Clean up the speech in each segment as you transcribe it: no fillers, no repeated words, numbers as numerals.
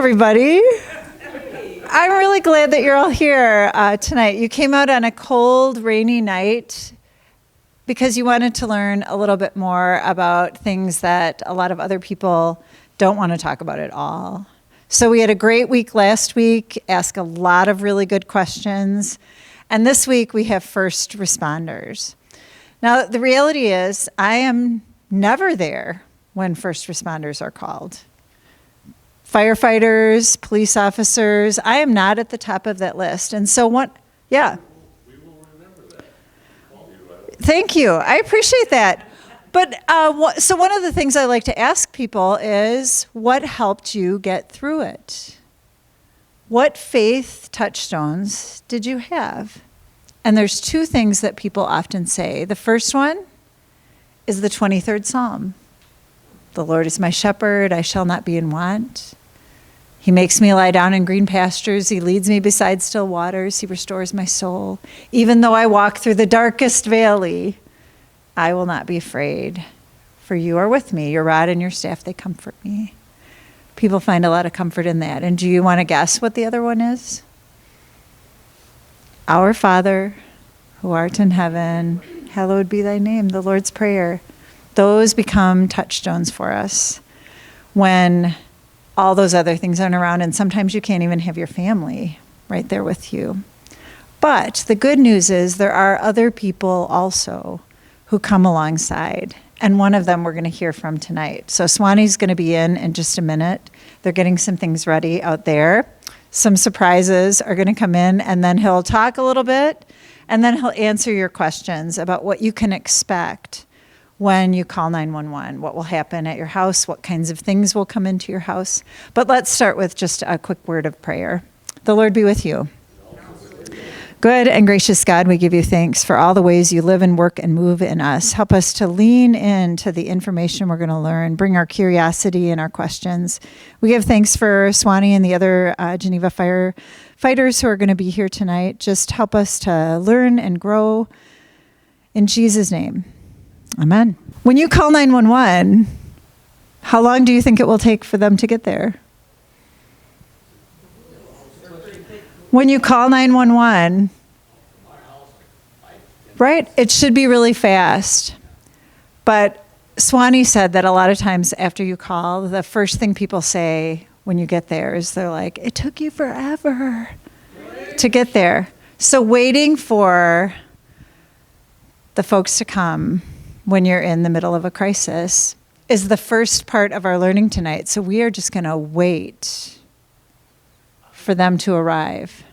everybody. I'm really glad that you're all here tonight. You came out on a cold, rainy night because you wanted to learn a little bit more about things that a lot of other people don't want to talk about at all. So we had a great week last week, asked a lot of really good questions. And this week we have first responders. Now, the reality is I am never there when first responders are called. Firefighters, police officers, I am not at the top of that list. And so what, yeah. We will remember that. Thank you. I appreciate that. But so one of the things I like to ask people is, what helped you get through it? What faith touchstones did you have? And there's two things that people often say. The first one is the 23rd Psalm. The Lord is my shepherd, I shall not be in want. He makes me lie down in green pastures. He leads me beside still waters. He restores my soul. Even though I walk through the darkest valley, I will not be afraid. For you are with me. Your rod and your staff, they comfort me. People find a lot of comfort in that. And do you want to guess what the other one is? Our Father, who art in heaven, hallowed be thy name, the Lord's Prayer. Those become touchstones for us when all those other things aren't around, and sometimes you can't even have your family right there with you. But the good news is there are other people also who come alongside, and one of them we're going to hear from tonight. So Swanee's going to be in just a minute. They're getting some things ready out there. Some surprises are going to come in, and then he'll talk a little bit, and then he'll answer your questions about what you can expect when you call 911, what will happen at your house, what kinds of things will come into your house. But let's start with just a quick word of prayer. The Lord be with you. Good and gracious God, we give you thanks for all the ways you live and work and move in us. Help us to lean into the information we're going to learn, bring our curiosity and our questions. We give thanks for Swanee and the other Geneva firefighters who are going to be here tonight. Just help us to learn and grow in Jesus' name. Amen. When you call 911, how long do you think it will take for them to get there? When you call 911, right? It should be really fast. But Swanee said that a lot of times after you call, the first thing people say when you get there is they're like, it took you forever to get there. So waiting for the folks to come when you're in the middle of a crisis is the first part of our learning tonight. So we are just going to wait for them to arrive.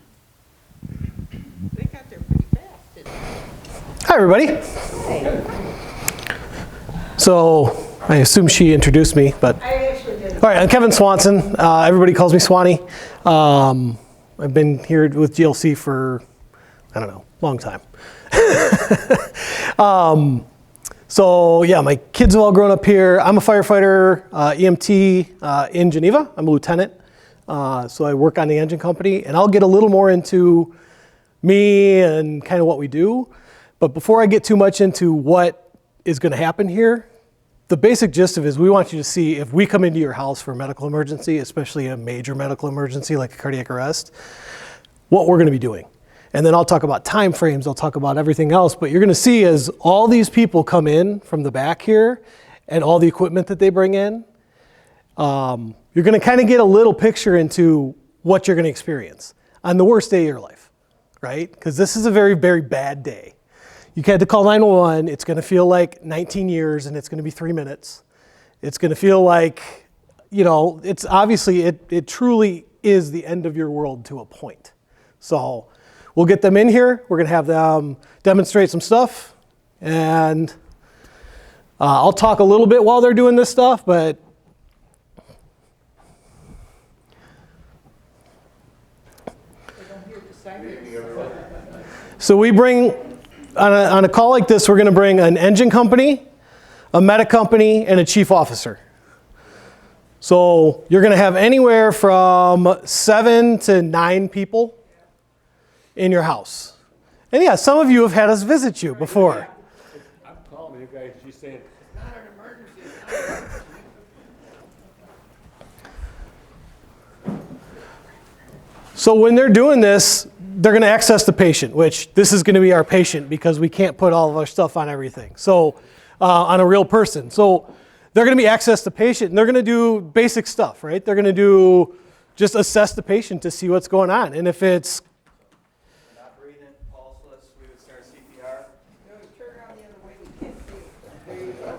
They got there pretty fast, didn't they? Hi, everybody. Hey. So I assume she introduced me, but I actually did. all right. I'm Kevin Swanson. Everybody calls me Swanee. I've been here with GLC for I don't know, long time. So yeah, my kids have all grown up here. I'm a firefighter, EMT in Geneva. I'm a lieutenant. So I work on the engine company, and I'll get a little more into me and kind of what we do. But before I get too much into what is going to happen here, the basic gist of it is we want you to see if we come into your house for a medical emergency, especially a major medical emergency like a cardiac arrest, what we're going to be doing. And then I'll talk about time frames, I'll talk about everything else, but you're going to see as all these people come in from the back here and all the equipment that they bring in, you're going to kind of get a little picture into what you're going to experience on the worst day of your life, right? Because this is a very, very bad day. You had to call 911, it's going to feel like 19 years and it's going to be 3 minutes. It's going to feel like, you know, it's obviously, it truly is the end of your world to a point. So we'll get them in here. We're going to have them demonstrate some stuff. And I'll talk a little bit while they're doing this stuff, but so we bring, on a call like this, we're going to bring an engine company, a medic company, and a chief officer. So you're going to have anywhere from 7 to 9 people in your house. And yeah, some of you have had us visit you before. I'm calling you guys, she's saying, it's not an emergency. So when they're doing this, they're going to access the patient, which this is going to be our patient because we can't put all of our stuff on everything. So on a real person. So they're going to be access the patient, and they're going to do basic stuff, right? They're going to do just assess the patient to see what's going on. And if it's Not breathing, pulseless, we would start CPR. No, turn around the other way, we can't see it. There you go.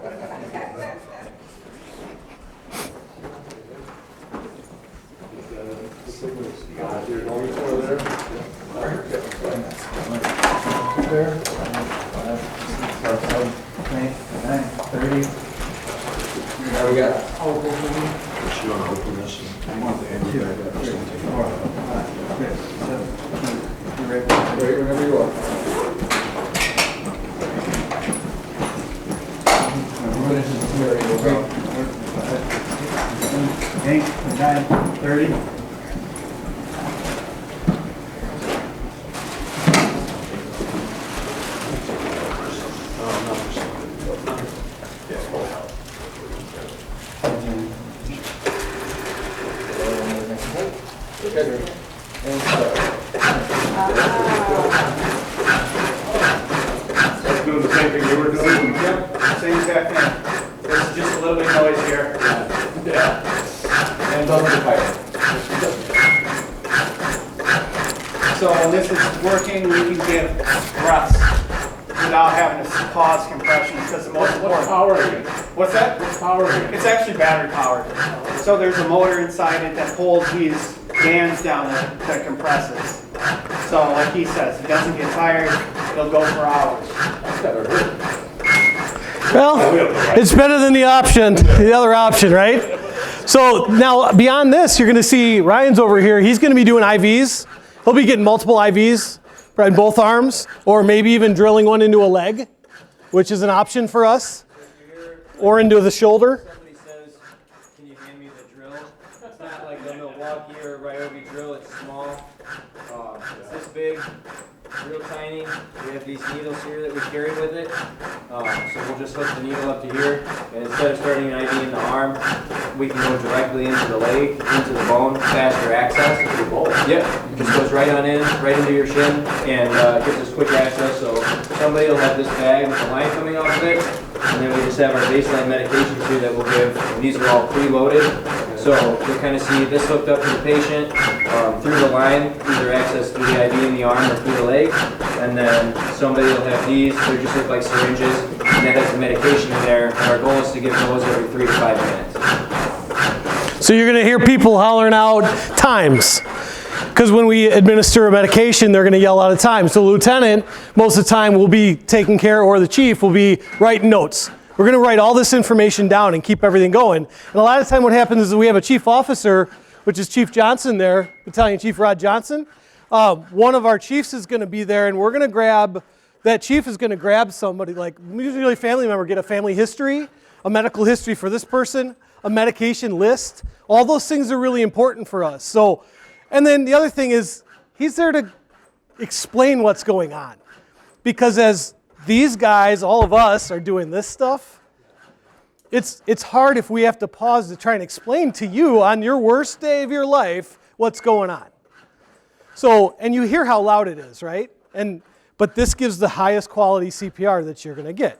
Your lungs over there? Right, whenever you are. That's doing the same thing you were doing? Yep, same exact thing. There's just a little bit of noise here. And doesn't fire. So when this is working, we can give breaths without having to pause compressions because the most What's important. powering it? What's that? What's powering it? It's actually battery powered. So there's a motor inside it that holds these bands down that compresses. So like he says, it doesn't get tired, it'll go for hours. That's gotta hurt. Well, it's better than the other option, right? So now beyond this, you're going to see Ryan's over here. He's going to be doing IVs. He'll be getting multiple IVs in both arms, or maybe even drilling one into a leg, which is an option for us, or into the shoulder. Somebody says, can you hand me the drill? It's not like the Milwaukee or Ryobi drill, it's small. It's this big, real tiny. We have these needles here that we carry with it. So we'll just hook the needle up to here, and instead of starting an IV in the arm, we can go directly into the leg, into the bone, faster access. Yep, it just goes right on in, right into your shin, and gives us quick access. So somebody will have this bag with the line coming off of it, and then we just have our baseline medications here that we'll give. And these are all preloaded. So you'll kind of see this hooked up to the patient through the line, either access through the IV in the arm or through the leg. And then somebody will have these, they just look like syringes, and that has the medication in there. And our goal is to give those every 3 to 5 minutes. So you're going to hear people hollering out times. Because when we administer a medication, they're going to yell out a time. So the lieutenant, most of the time, will be taking care, or the chief will be writing notes. We're going to write all this information down and keep everything going. And a lot of time what happens is we have a chief officer, which is Chief Johnson there, Battalion Chief Rod Johnson. One of our chiefs is going to be there, and we're going to grab, that chief is going to grab somebody, like usually a family member, get a family history, a medical history for this person, a medication list. All those things are really important for us. So, and then the other thing is, he's there to explain what's going on. Because as these guys, all of us, are doing this stuff, it's hard if we have to pause to try and explain to you on your worst day of your life what's going on. So, and you hear how loud it is, right? But this gives the highest quality CPR that you're going to get.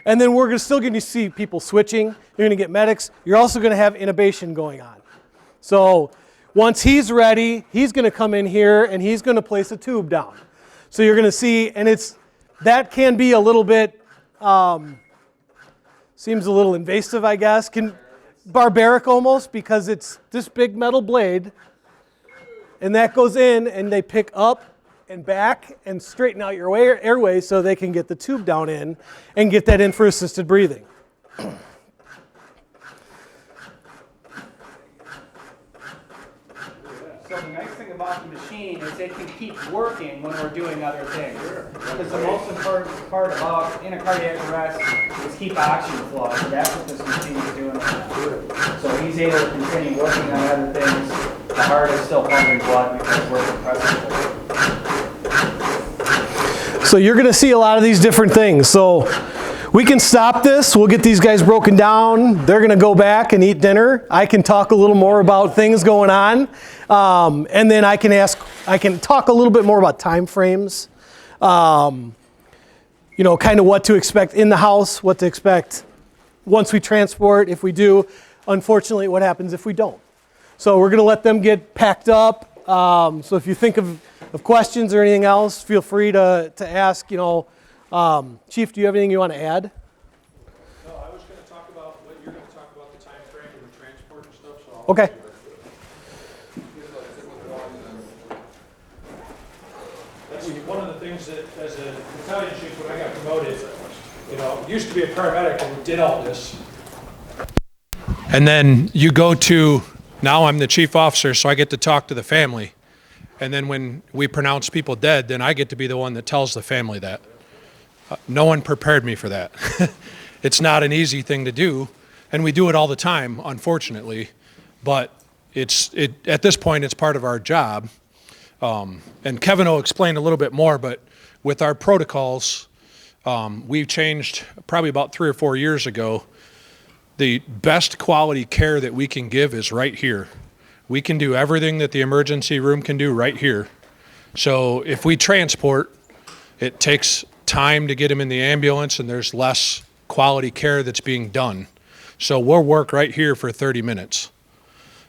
And then we're still going to see people switching. You're going to get medics. You're also going to have intubation going on. So once he's ready, he's going to come in here and he's going to place a tube down. So you're going to see, and that can be a little bit, seems a little invasive, I guess. Barbaric almost, because it's this big metal blade, and that goes in, and they pick up and back and straighten out your airway so they can get the tube down in and get that in for assisted breathing. So the nice thing about the machine is it can keep working when we're doing other things. Because the most important part about in a cardiac arrest is keep oxygen flow. So that's what this machine is doing right now. So he's able to continue working on other things. The heart is still pumping blood because we're compressing it. So you're going to see a lot of these different things. So we can stop this. We'll get these guys broken down. They're going to go back and eat dinner. I can talk a little more about things going on. And then I can talk a little bit more about time frames. Kind of what to expect in the house, what to expect once we transport, if we do. Unfortunately, what happens if we don't. So we're going to let them get packed up. So if you think of questions or anything else, feel free to ask. Chief, do you have anything you want to add? No, I was going to talk about what you're going to talk about, the time frame and the transport and stuff. So Okay. that's one of the things that, as a battalion chief, when I got promoted, used to be a paramedic and did all this. And then you go to, now I'm the chief officer, so I get to talk to the family. And then when we pronounce people dead, then I get to be the one that tells the family that. No one prepared me for that. It's not an easy thing to do, and we do it all the time, unfortunately. But at this point, it's part of our job. And Kevin will explain a little bit more, but with our protocols, we've changed probably about 3 or 4 years ago. The best quality care that we can give is right here. We can do everything that the emergency room can do right here. So if we transport, it takes time to get them in the ambulance and there's less quality care that's being done. So we'll work right here for 30 minutes.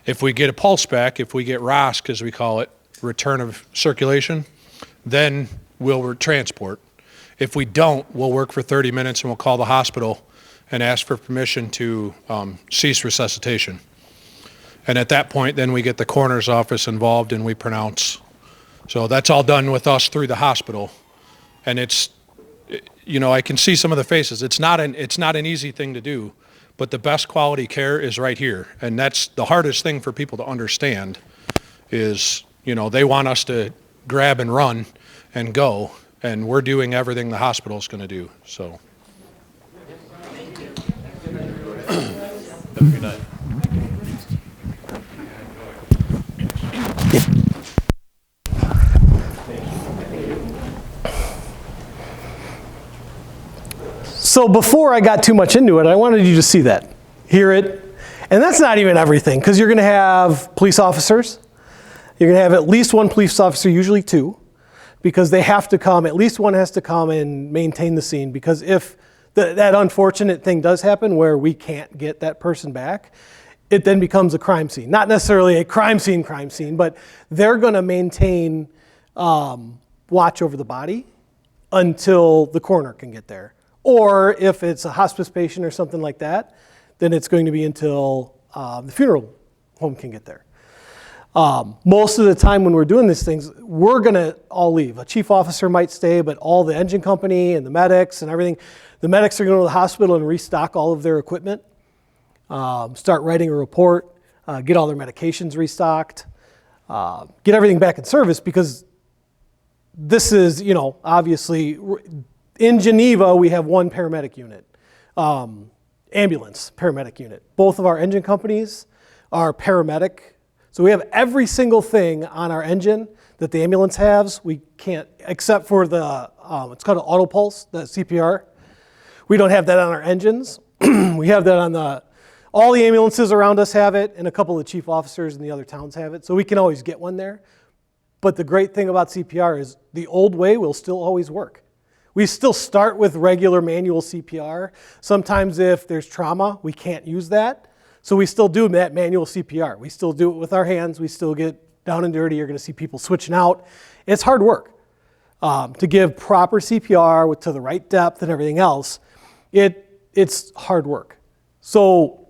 If we get a pulse back, if we get ROSC, as we call it, return of circulation, then we'll transport. If we don't, we'll work for 30 minutes and we'll call the hospital and ask for permission to cease resuscitation. And at that point, then we get the coroner's office involved and we pronounce. So that's all done with us through the hospital. And it's, I can see some of the faces. It's not an easy thing to do, but the best quality care is right here. And that's the hardest thing for people to understand is, they want us to grab and run and go, and we're doing everything the hospital's going to do, so. So before I got too much into it, I wanted you to see that, hear it. And that's not even everything, because you're going to have police officers. You're going to have at least one police officer, usually 2, because they have to come, at least one has to come and maintain the scene, because if that unfortunate thing does happen where we can't get that person back, it then becomes a crime scene. Not necessarily a crime scene, but they're going to maintain watch over the body until the coroner can get there. Or if it's a hospice patient or something like that, then it's going to be until the funeral home can get there. Most of the time when we're doing these things, we're going to all leave. A chief officer might stay, but all the engine company and the medics and everything, the medics are going to the hospital and restock all of their equipment, start writing a report, get all their medications restocked, get everything back in service, because this is, obviously, in Geneva, we have one paramedic unit, ambulance paramedic unit. Both of our engine companies are paramedic. So we have every single thing on our engine that the ambulance has. We can't, except for the, it's called an auto pulse, the CPR. We don't have that on our engines. We have that on all the ambulances around us have it, and a couple of the chief officers in the other towns have it. So we can always get one there. But the great thing about CPR is the old way will still always work. We still start with regular manual CPR. Sometimes if there's trauma, we can't use that. So we still do that manual CPR. We still do it with our hands. We still get down and dirty. You're going to see people switching out. It's hard work to give proper CPR to the right depth and everything else. It's hard work. So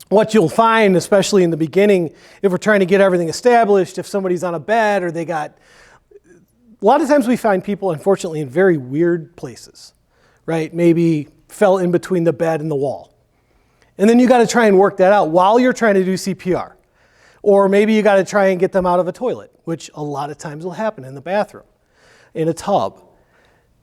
what you'll find, especially in the beginning, if we're trying to get everything established, if somebody's on a bed or a lot of times we find people, unfortunately, in very weird places, right? Maybe fell in between the bed and the wall. And then you got to try and work that out while you're trying to do CPR. Or maybe you got to try and get them out of a toilet, which a lot of times will happen in the bathroom, in a tub.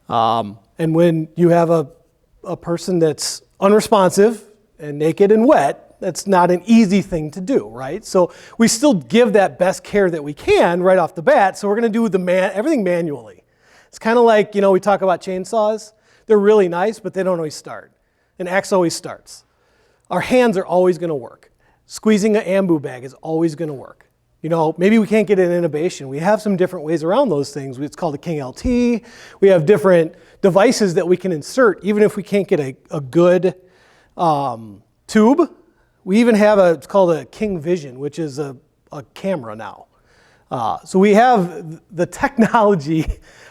And when you have a person that's unresponsive and naked and wet, that's not an easy thing to do, right? So we still give that best care that we can right off the bat, so we're going to do everything manually. It's kind of like, we talk about chainsaws. They're really nice, but they don't always start. an axe always starts. Our hands are always going to work. Squeezing an ambu bag is always going to work. You know, maybe we can't get an intubation. We have some different ways around those things. It's called a King LT. We have different devices that we can insert, even if we can't get a good tube. We even have it's called a King Vision, which is a camera now. So we have the technology.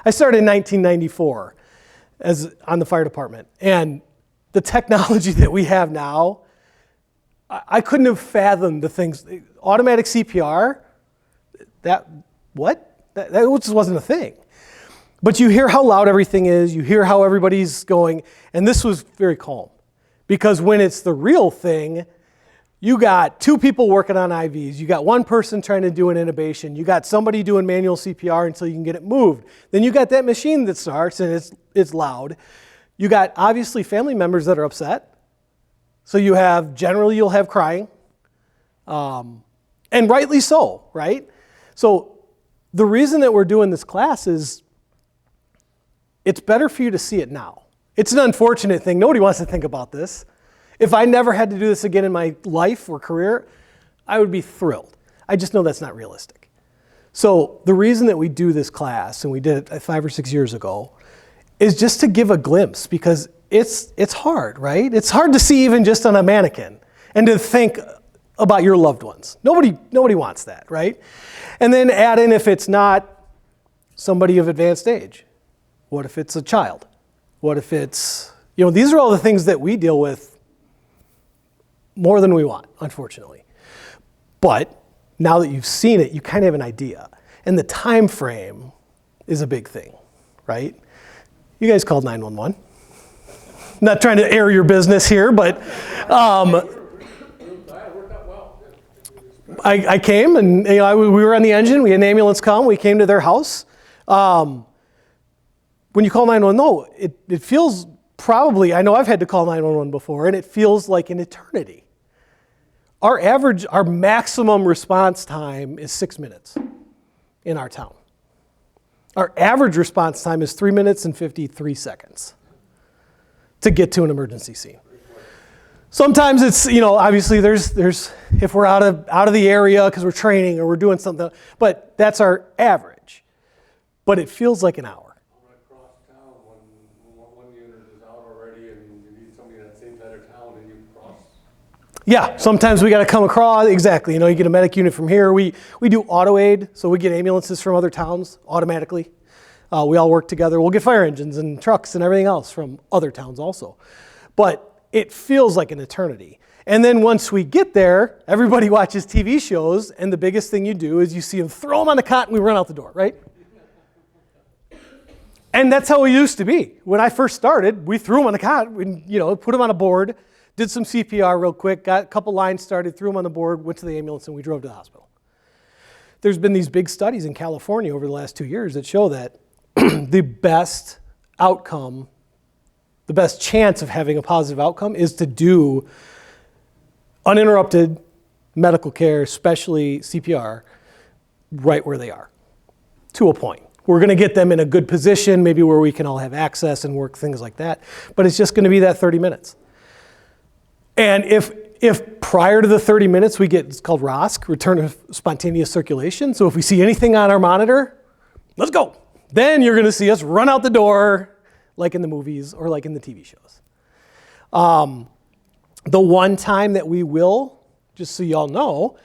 I started in 1994 on the fire department. And the technology that we have now, I couldn't have fathomed the things. Automatic CPR, that just wasn't a thing. But you hear how loud everything is, you hear how everybody's going, and this was very calm. Because when it's the real thing, you got 2 people working on IVs, you got 1 person trying to do an intubation, you got somebody doing manual CPR until you can get it moved. Then you got that machine that starts and it's loud. You got obviously family members that are upset. So you'll have crying. And rightly so, right? So the reason that we're doing this class is it's better for you to see it now. It's an unfortunate thing. Nobody wants to think about this. If I never had to do this again in my life or career, I would be thrilled. I just know that's not realistic. So the reason that we do this class, and we did it 5 or 6 years ago, is just to give a glimpse, because it's hard, right? It's hard to see even just on a mannequin and to think about your loved ones. Nobody wants that, right? And then add in if it's not somebody of advanced age. What if it's a child? What if it's, these are all the things that we deal with more than we want, unfortunately. But now that you've seen it, you kind of have an idea. And the time frame is a big thing, right? You guys called 911. Not trying to air your business here, but I came and we were on the engine. We had an ambulance come. We came to their house. When you call 911, it feels probably, I know I've had to call 911 before, and it feels like an eternity. Our maximum response time is 6 minutes in our town. Our average response time is 3 minutes and 53 seconds to get to an emergency scene. Sometimes it's, obviously there's if we're out of the area because we're training or we're doing something, but that's our average. But it feels like an hour. Across town, when one unit is out already and you need somebody in that same side of town and you cross. Yeah, sometimes we got to come across, exactly. You get a medic unit from here. We do auto aid, so we get ambulances from other towns automatically. We all work together. We'll get fire engines and trucks and everything else from other towns also. But it feels like an eternity. And then once we get there, everybody watches TV shows, and the biggest thing you do is you see them throw them on the cot and we run out the door, right? And that's how it used to be. When I first started, we threw them on the cot, put them on a board, did some CPR real quick, got a couple lines started, threw them on the board, went to the ambulance, and we drove to the hospital. There's been these big studies in California over the last 2 years that show that the best outcome, the best chance of having a positive outcome is to do uninterrupted medical care, especially CPR, right where they are, to a point. We're going to get them in a good position, maybe where we can all have access and work, things like that. But it's just going to be that 30 minutes. And if prior to the 30 minutes we get, it's called ROSC, return of spontaneous circulation. So if we see anything on our monitor, let's go. Then you're going to see us run out the door like in the movies or like in the TV shows. The one time that we will, just so y'all know,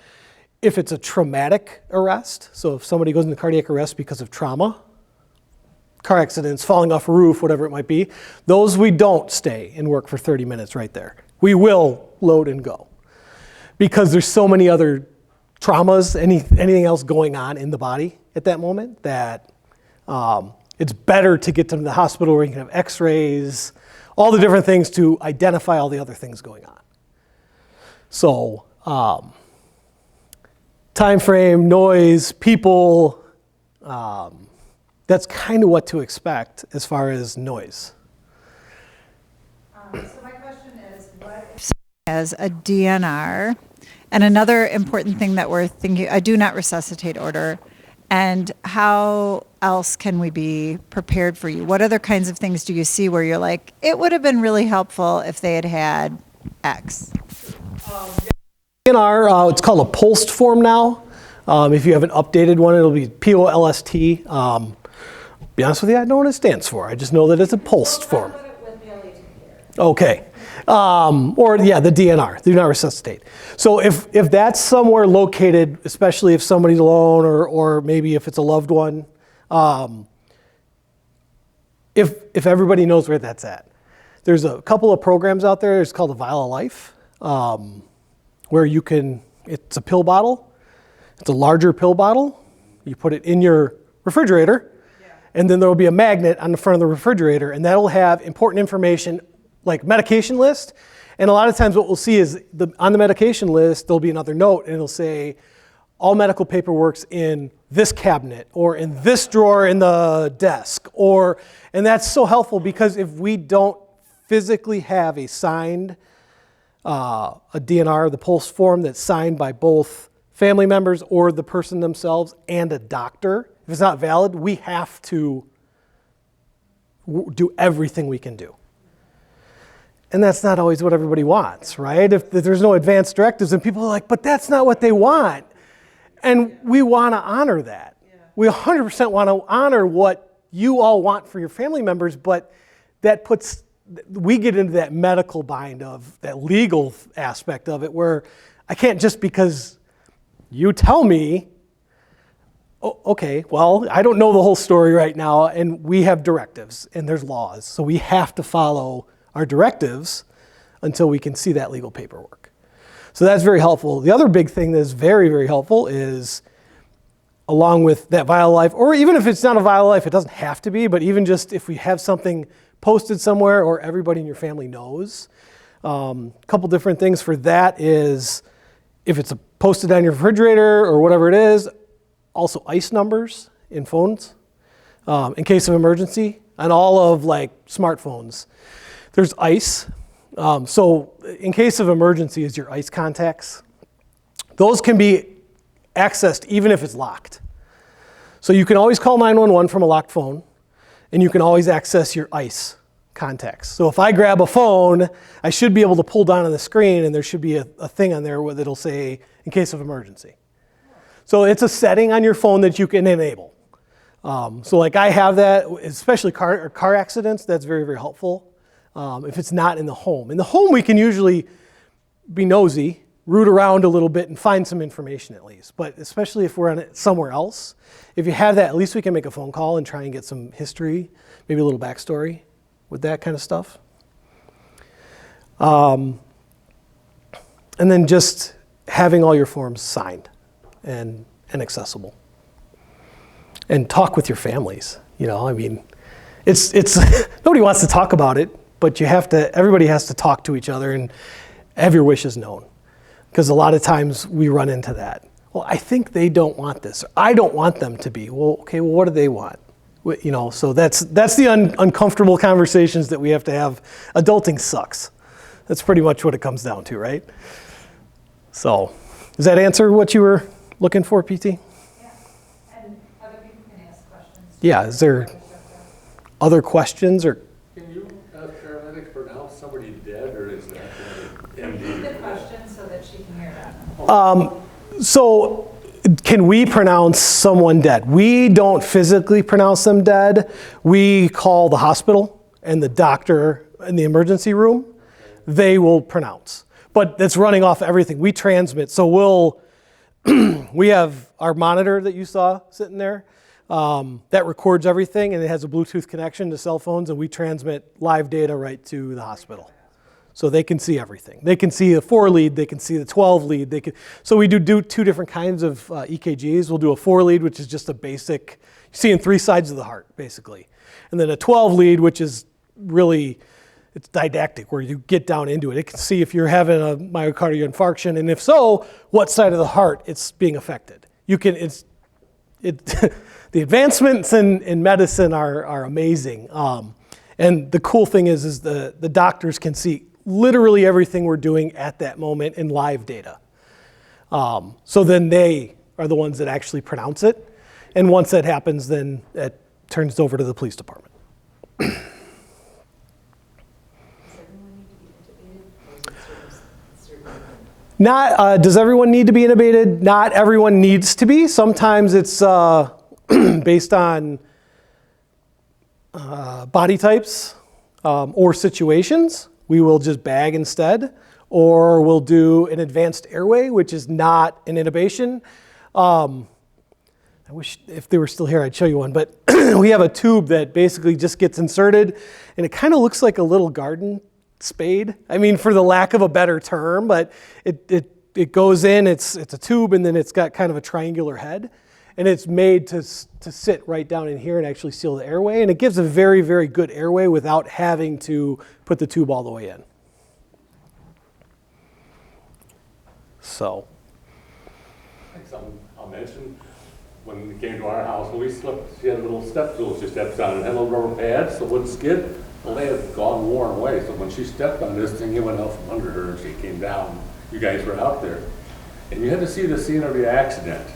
if it's a traumatic arrest, so if somebody goes into cardiac arrest because of trauma, car accidents, falling off a roof, whatever it might be, those we don't stay and work for 30 minutes right there. We will load and go because there's so many other traumas, anything else going on in the body at that moment that it's better to get them to the hospital where you can have x-rays, all the different things to identify all the other things going on. So time frame, noise, people, that's kind of what to expect as far as noise. So my question is, what if as a DNR, and another important thing that we're thinking, I do not resuscitate order, And how else can we be prepared for you? What other kinds of things do you see where you're like, it would have been really helpful if they had had X? In our, it's called a POLST form now. If you have an updated one, it'll be POLST. Be honest with you, I don't know what it stands for. I just know that it's a POLST form. Okay. Or yeah, the DNR, do not resuscitate. So if that's somewhere located, especially if somebody's alone or maybe if it's a loved one, if everybody knows where that's at. There's a couple of programs out there. It's called a Vial of Life, where you can, it's a pill bottle. It's a larger pill bottle. You put it in your refrigerator, and then there will be a magnet on the front of the refrigerator, and that'll have important information like medication list. And a lot of times what we'll see is on the medication list, there'll be another note, and it'll say, all medical paperwork's in this cabinet or in this drawer in the desk. And that's so helpful because if we don't physically have a signed, a DNR, the POLST form that's signed by both family members or the person themselves and a doctor, if it's not valid, we have to do everything we can do. And that's not always what everybody wants, right? If there's no advance directives and people are like, but that's not what they want. And we want to honor that. We 100% want to honor what you all want for your family members, but that we get into that medical bind of that legal aspect of it where I can't just because you tell me, oh, okay, well, I don't know the whole story right now, and we have directives and there's laws, so we have to follow our directives until we can see that legal paperwork. So that's very helpful. The other big thing that is very, very helpful is along with that Vial of Life, or even if it's not a Vial of Life, it doesn't have to be, but even just if we have something posted somewhere or everybody in your family knows. A couple different things for that is if it's posted on your refrigerator or whatever it is, also ICE numbers in phones in case of emergency on all of like smartphones. There's ICE. So in case of emergency is your ICE contacts. Those can be accessed even if it's locked. So you can always call 911 from a locked phone, and you can always access your ICE contacts. So if I grab a phone, I should be able to pull down on the screen, and there should be a thing on there that'll say, in case of emergency. So it's a setting on your phone that you can enable. So like I have that, especially car accidents, that's very, very helpful. If it's not in the home. In the home, we can usually be nosy, root around a little bit, and find some information at least. But especially if we're on it somewhere else, if you have that, at least we can make a phone call and try and get some history, maybe a little backstory with that kind of stuff. And then just having all your forms signed and accessible. And talk with your families. You know, I mean, it's nobody wants to talk about it, but everybody has to talk to each other and have your wishes known. Because a lot of times we run into that. Well, I think they don't want this. I don't want them to be. Well, okay, well, what do they want? You know, so that's the uncomfortable conversations that we have to have. Adulting sucks. That's pretty much what it comes down to, right? So, does that answer what you were looking for, PT? Yeah. And other people can ask questions. Yeah, is there other questions or? Can you, as paramedics, pronounce somebody dead, or is that Repeat the question so that she can hear that. So, can we pronounce someone dead? We don't physically pronounce them dead. We call the hospital and the doctor in the emergency room. They will pronounce. But that's running off everything. We transmit. So we have our monitor that you saw sitting there. That records everything, and it has a Bluetooth connection to cell phones, and we transmit live data right to the hospital. So they can see everything. They can see the 4 lead, they can see the 12 lead. So we do 2 different kinds of EKGs. We'll do a 4 lead, which is just a basic, seeing 3 sides of the heart, basically. And then a 12 lead, which is really, it's didactic, where you get down into it. It can see if you're having a myocardial infarction, and if so, what side of the heart it's being affected. The advancements in medicine are amazing. And the cool thing is the doctors can see literally everything we're doing at that moment in live data. So then they are the ones that actually pronounce it. And once that happens, then it turns over to the police department. Not, does everyone need to be intubated? Not everyone needs to be. Sometimes it's based on body types or situations. We will just bag instead, or we'll do an advanced airway, which is not an intubation. I wish if they were still here, I'd show you one, but we have a tube that basically just gets inserted, and it kind of looks like a little garden spade. I mean, for the lack of a better term, but it goes in, it's a tube, and then it's got kind of a triangular head, and it's made to sit right down in here and actually seal the airway, and it gives a very, very good airway without having to put the tube all the way in. So. I'll mention, when we came to our house, when we slipped, she had a little step stool she stepped on, and had little rubber pads, so it wouldn't skid. Well, they had gone worn away, so when she stepped on this thing, it went out from under her, and she came down. You guys were out there. And you had to see the scene of the accident.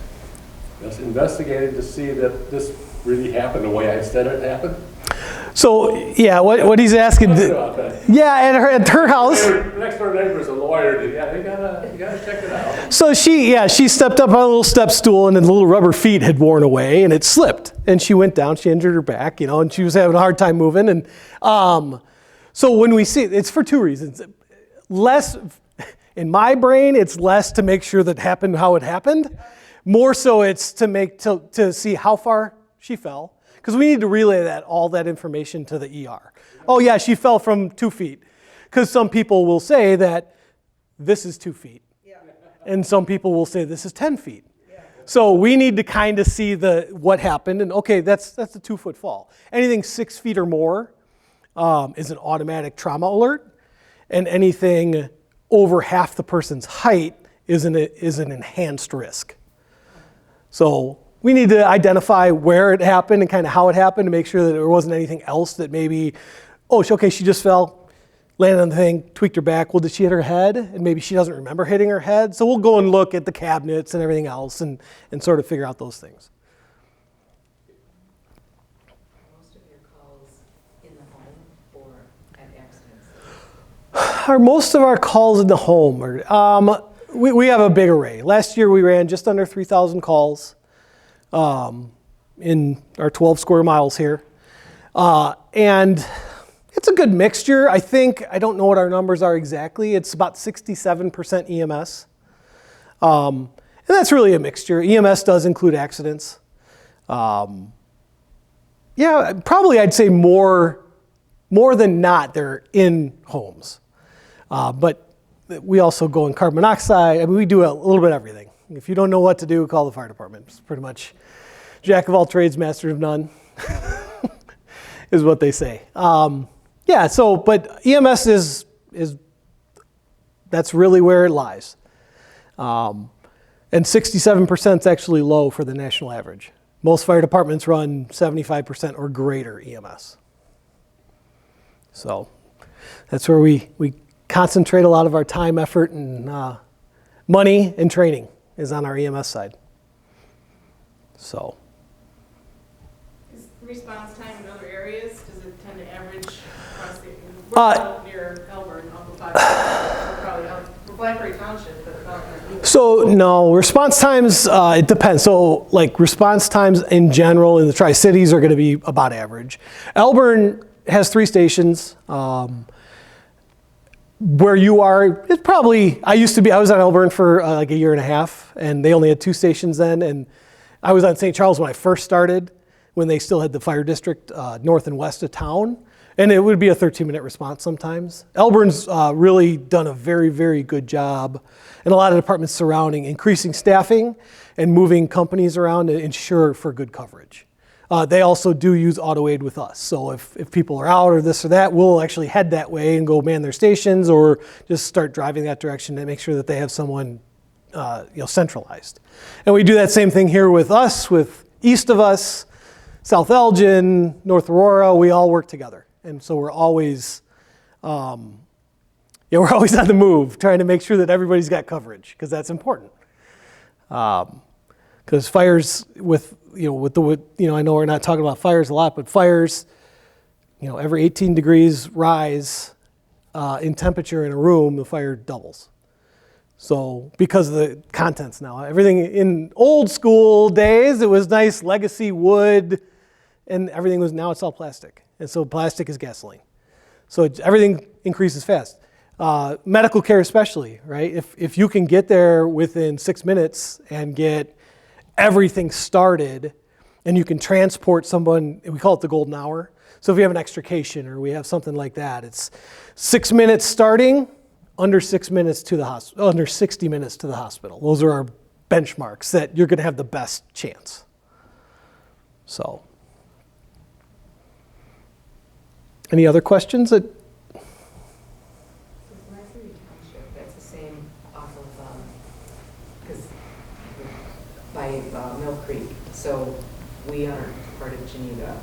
Just investigated to see that this really happened the way I said it happened. So, yeah, what he's asking, yeah, at her house. Next door neighbor's a lawyer, yeah, you gotta check it out. So she stepped up on a little step stool, and then the little rubber feet had worn away, and it slipped, and she went down. She injured her back, and she was having a hard time moving. And so when we see it's for two reasons. Less, in my brain, it's less to make sure that happened how it happened. More so, it's to see how far she fell. Because we need to relay all that information to the ER. Oh yeah, she fell from 2 feet. Because some people will say that this is 2 feet. Yeah. And some people will say this is 10 feet. Yeah. So we need to kind of see what happened, and okay, that's a 2 foot fall. Anything 6 feet or more is an automatic trauma alert, and anything over half the person's height is an enhanced risk. So we need to identify where it happened and kind of how it happened to make sure that there wasn't anything else that maybe, okay, she just fell, landed on the thing, tweaked her back. Well, did she hit her head? And maybe she doesn't remember hitting her head. So we'll go and look at the cabinets and everything else and sort of figure out those things. Most of your calls in the home or at accidents? Most of our calls in the home are, we have a big array. Last year we ran just under 3,000 calls. In our 12 square miles here. And it's a good mixture. I don't know what our numbers are exactly. It's about 67% EMS. And that's really a mixture. EMS does include accidents. Yeah, probably I'd say more than not they're in homes. But we also go in carbon monoxide. I mean, we do a little bit of everything. If you don't know what to do, call the fire department. It's pretty much jack of all trades, master of none, is what they say. Yeah, so, but EMS is that's really where it lies. And 67% is actually low for the national average. Most fire departments run 75% or greater EMS. So that's where we concentrate a lot of our time, effort, and money and training is on our EMS side. So. Is response time in other areas, does it tend to average across the, near Elburn, Uncle Five, probably out, Blackberry Township, but about there. So no, response times, it depends. So like response times in general in the Tri-Cities are gonna be about average. Elburn has 3 stations. Where you are, it's probably, I was on Elburn for like a year and a half, and they only had 2 stations then, and I was on St. Charles when I first started, when they still had the fire district north and west of town, and it would be a 13-minute response sometimes. Elburn's really done a very, very good job, and a lot of departments surrounding, increasing staffing and moving companies around to ensure for good coverage. They also do use AutoAid with us. So if people are out or this or that, we'll actually head that way and go man their stations or just start driving that direction to make sure that they have someone centralized. And we do that same thing here with us, with east of us, South Elgin, North Aurora, we all work together. And so we're always, we're always on the move, trying to make sure that everybody's got coverage, because that's important. Because fires I know we're not talking about fires a lot, but fires, every 18 degrees rise in temperature in a room, the fire doubles. So because of the contents now, everything in old school days, it was nice legacy wood, and everything was, now it's all plastic. And so plastic is gasoline. So everything increases fast. Medical care especially, right? If you can get there within 6 minutes and get everything started, and you can transport someone, we call it the golden hour. So if we have an extrication or we have something like that, it's 6 minutes starting, under 6 minutes to the hospital, under 60 minutes to the hospital. Those are our benchmarks that you're going to have the best chance. So, any other questions? So Blackberry Township, that's the same off of, because by Mill Creek. So we aren't part of Geneva.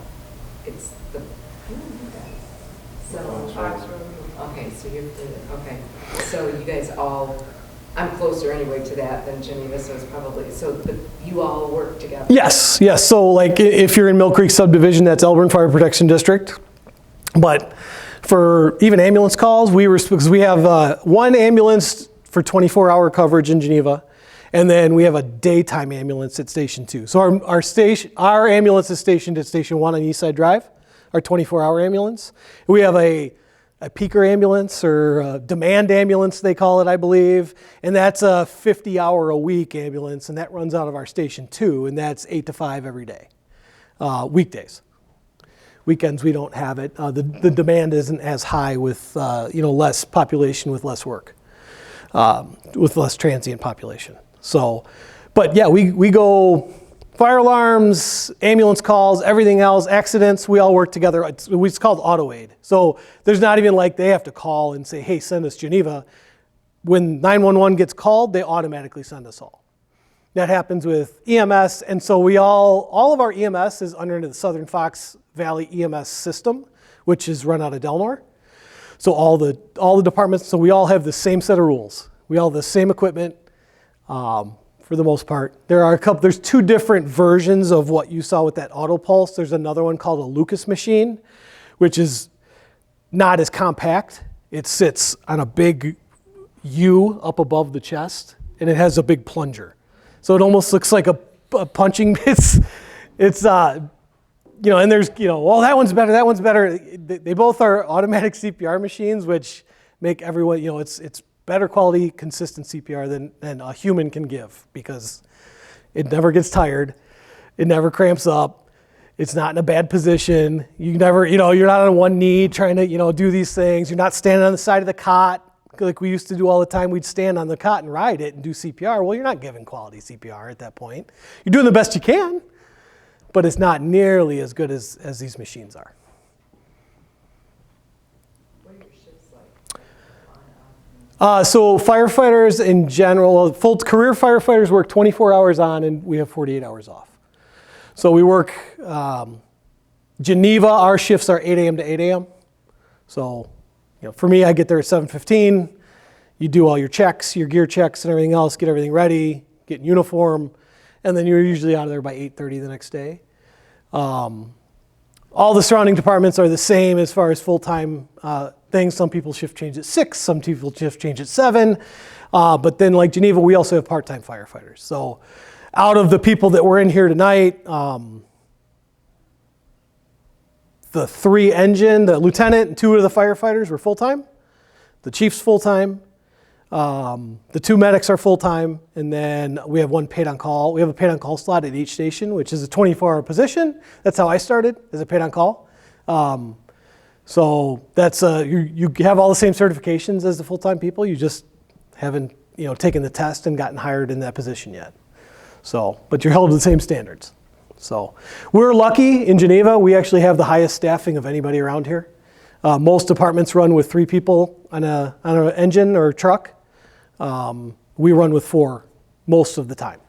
It's the, okay, so you're, okay. So you guys all, I'm closer anyway to that than Geneva, so it's probably, you all work together? Yes. So like if you're in Mill Creek subdivision, that's Elburn Fire Protection District. But for even ambulance calls, because we have one ambulance for 24-hour coverage in Geneva, and then we have a daytime ambulance at Station 2. So our ambulance is stationed at Station 1 on East Side Drive, our 24-hour ambulance. We have a peaker ambulance, or a demand ambulance they call it, I believe, and that's a 50-hour-a-week ambulance, and that runs out of our Station 2, and that's 8 to 5 every day, weekdays. Weekends we don't have it. The demand isn't as high with less population, with less work, with less transient population. So, but yeah, we go fire alarms, ambulance calls, everything else, accidents. We all work together. It's called auto aid. So there's not even like they have to call and say, hey, send us Geneva. When 911 gets called, they automatically send us all. That happens with EMS, and so all of our EMS is under the Southern Fox Valley EMS system, which is run out of Delnor. So all the departments, so we all have the same set of rules. We all have the same equipment, for the most part. There's two different versions of what you saw with that auto pulse. There's another one called a Lucas machine, which is not as compact. It sits on a big U up above the chest, and it has a big plunger. So it almost looks like a punching. It's and there's, well, that one's better. They both are automatic CPR machines, which make everyone, it's better quality, consistent CPR than a human can give, because it never gets tired. It never cramps up. It's not in a bad position. You never, you're not on one knee trying to, do these things. You're not standing on the side of the cot like we used to do all the time. We'd stand on the cot and ride it and do CPR. Well, you're not giving quality CPR at that point. You're doing the best you can, but it's not nearly as good as these machines are. What are your shifts like? So firefighters in general, full career firefighters work 24 hours on, and we have 48 hours off. So we work, Geneva, our shifts are 8 a.m. to 8 a.m. So, for me, I get there at 7:15. You do all your checks, your gear checks and everything else, get everything ready, get in uniform, and then you're usually out of there by 8:30 the next day. All the surrounding departments are the same as far as full-time things. Some people shift change at 6, some people shift change at 7. But then like Geneva, we also have part-time firefighters. So out of the people that were in here tonight, the 3 engine, the lieutenant and 2 of the firefighters were full-time. The chief's full-time. The 2 medics are full-time, and then we have 1 paid on call. We have a paid on call slot at each station, which is a 24-hour position. That's how I started, as a paid on call. So that's you have all the same certifications as the full-time people. You just haven't taken the test and gotten hired in that position yet. So, but you're held to the same standards. So we're lucky in Geneva. We actually have the highest staffing of anybody around here. Most departments run with 3 people on an engine or truck. We run with 4 most of the time.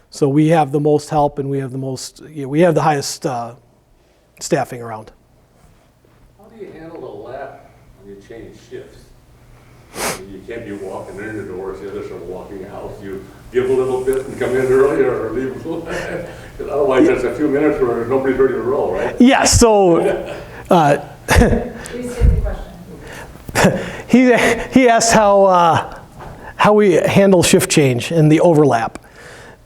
So we have the most help, and we have we have the highest staffing around. How do you handle the lap when you change shifts? You can't be walking in the doors, the others are walking out. You give a little bit and come in earlier or leave a little bit. Because otherwise, there's a few minutes where nobody's ready to roll, right? Yes, so Please state the question. he asked how we handle shift change and the overlap.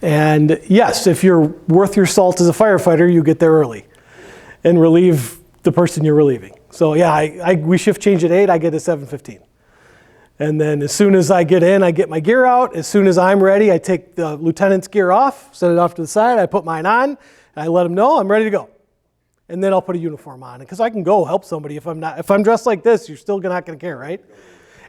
And yes, if you're worth your salt as a firefighter, you get there early and relieve the person you're relieving. So yeah, we shift change at 8, I get at 7:15. And then as soon as I get in, I get my gear out. As soon as I'm ready, I take the lieutenant's gear off, set it off to the side, I put mine on, and I let them know I'm ready to go. And then I'll put a uniform on, because I can go help somebody. If I'm dressed like this, you're still not going to care, right?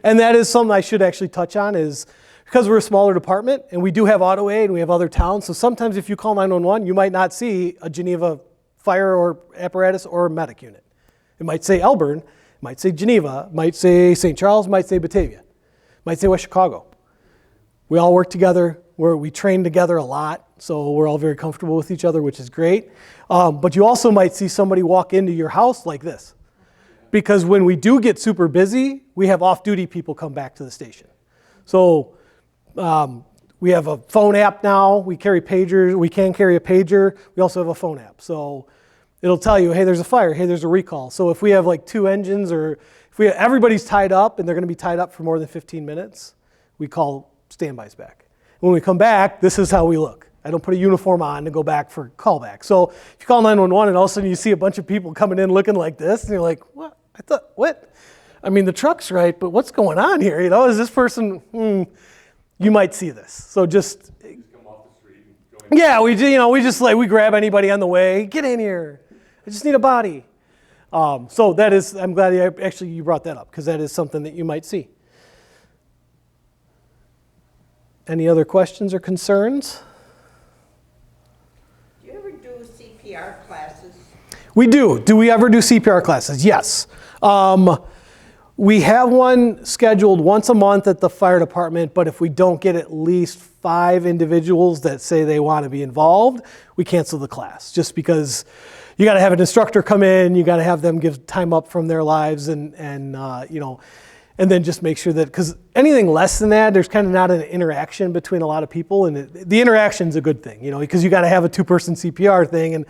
And that is something I should actually touch on, is because we're a smaller department and we do have auto aid and we have other towns. So sometimes if you call 911, you might not see a Geneva fire or apparatus or a medic unit. It might say Elburn, it might say Geneva, it might say St. Charles, it might say Batavia, it might say West Chicago. We all work together, we train together a lot, so we're all very comfortable with each other, which is great. But you also might see somebody walk into your house like this. Because when we do get super busy, we have off-duty people come back to the station. So we have a phone app now, we carry pagers, we can carry a pager, we also have a phone app. So it'll tell you, hey, there's a fire, hey, there's a recall. So if we have like 2 engines, or if everybody's tied up and they're gonna be tied up for more than 15 minutes, we call standbys back. When we come back, this is how we look. I don't put a uniform on to go back for callback. So if you call 911 and all of a sudden you see a bunch of people coming in looking like this, and you're like, what? What? I mean, the truck's right, but what's going on here? You know, is this person, you might see this. So just, Come off the street and go in. yeah, we grab anybody on the way, get in here. I just need a body. So that is, I'm glad you brought that up, because that is something that you might see. Any other questions or concerns? Do you ever do CPR classes? We do. Do we ever do CPR classes? Yes. We have one scheduled once a month at the fire department, but if we don't get at least 5 individuals that say they want to be involved, we cancel the class, just because you got to have an instructor come in, you got to have them give time up from their lives, and then just make sure that, because anything less than that, there's kind of not an interaction between a lot of people, and the interaction's a good thing, because you got to have a 2-person CPR thing, and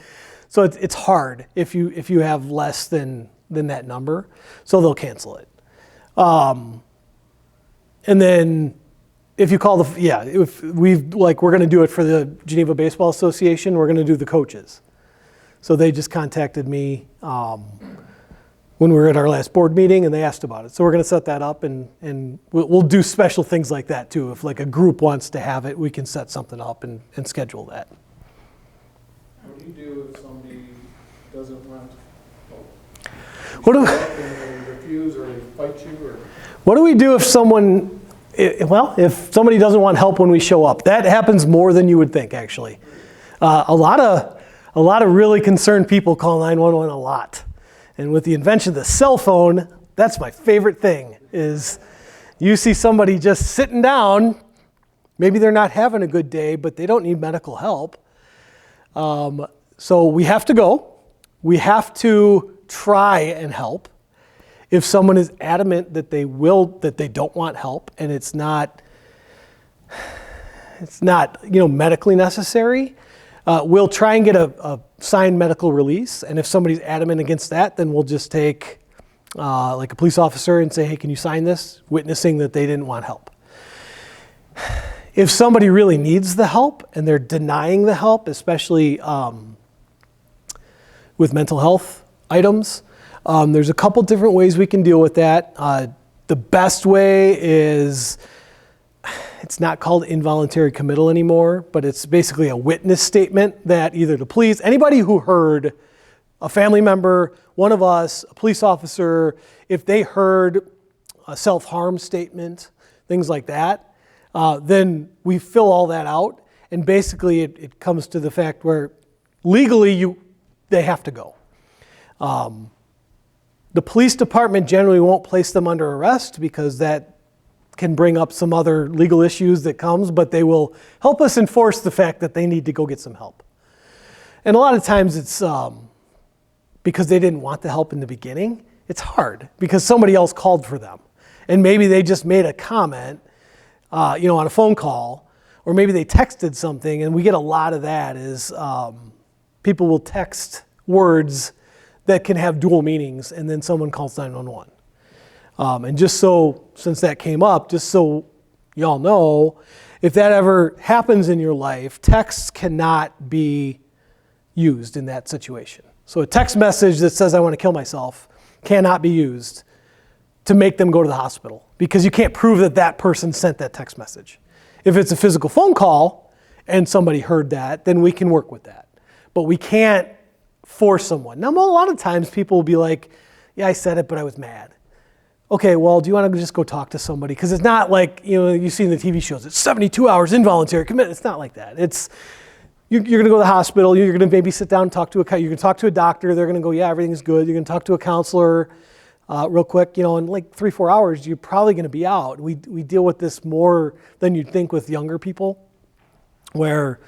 so it's hard if you have less than that number, so they'll cancel it. And then if you call if we're going to do it for the Geneva Baseball Association, we're going to do the coaches. So they just contacted me when we were at our last board meeting, and they asked about it. So we're going to set that up, and we'll do special things like that too. If like a group wants to have it, we can set something up and schedule that. What do you do if somebody doesn't want What do, they refuse or they fight you, or? what do we do if if somebody doesn't want help when we show up? That happens more than you would think, actually. A lot of really concerned people call 911 a lot. And with the invention of the cell phone, that's my favorite thing, is you see somebody just sitting down, maybe they're not having a good day, but they don't need medical help. So we have to go. We have to try and help. If someone is adamant that they don't want help, and it's not medically necessary, we'll try and get a signed medical release. And if somebody's adamant against that, then we'll just take like a police officer and say, hey, can you sign this, witnessing that they didn't want help. If somebody really needs the help and they're denying the help, especially with mental health items, there's a couple different ways we can deal with that. The best way is, it's not called involuntary committal anymore, but it's basically a witness statement that either the police, anybody who heard a family member, one of us, a police officer, if they heard a self-harm statement, things like that, then we fill all that out. And basically it comes to the fact where legally they have to go. The police department generally won't place them under arrest, because that can bring up some other legal issues that comes, but they will help us enforce the fact that they need to go get some help. And a lot of times it's because they didn't want the help in the beginning. It's hard because somebody else called for them. And maybe they just made a comment, on a phone call, or maybe they texted something, and we get a lot of that is people will text words that can have dual meanings, and then someone calls 911. And just so, since that came up, just so y'all know, if that ever happens in your life, texts cannot be used in that situation. So a text message that says I want to kill myself cannot be used to make them go to the hospital, because you can't prove that that person sent that text message. If it's a physical phone call and somebody heard that, then we can work with that. But we can't force someone. Now, a lot of times people will be like, yeah, I said it, but I was mad. Okay, well, do you want to just go talk to somebody? Because it's not like, you see in the TV shows, it's 72 hours involuntary commitment. It's not like that. It's, you're going to go to the hospital, you're going to maybe sit down and talk to you're going to talk to a doctor, they're going to go, yeah, everything's good. You're going to talk to a counselor real quick, in like 3-4 hours, you're probably going to be out. We deal with this more than you'd think with younger people, where,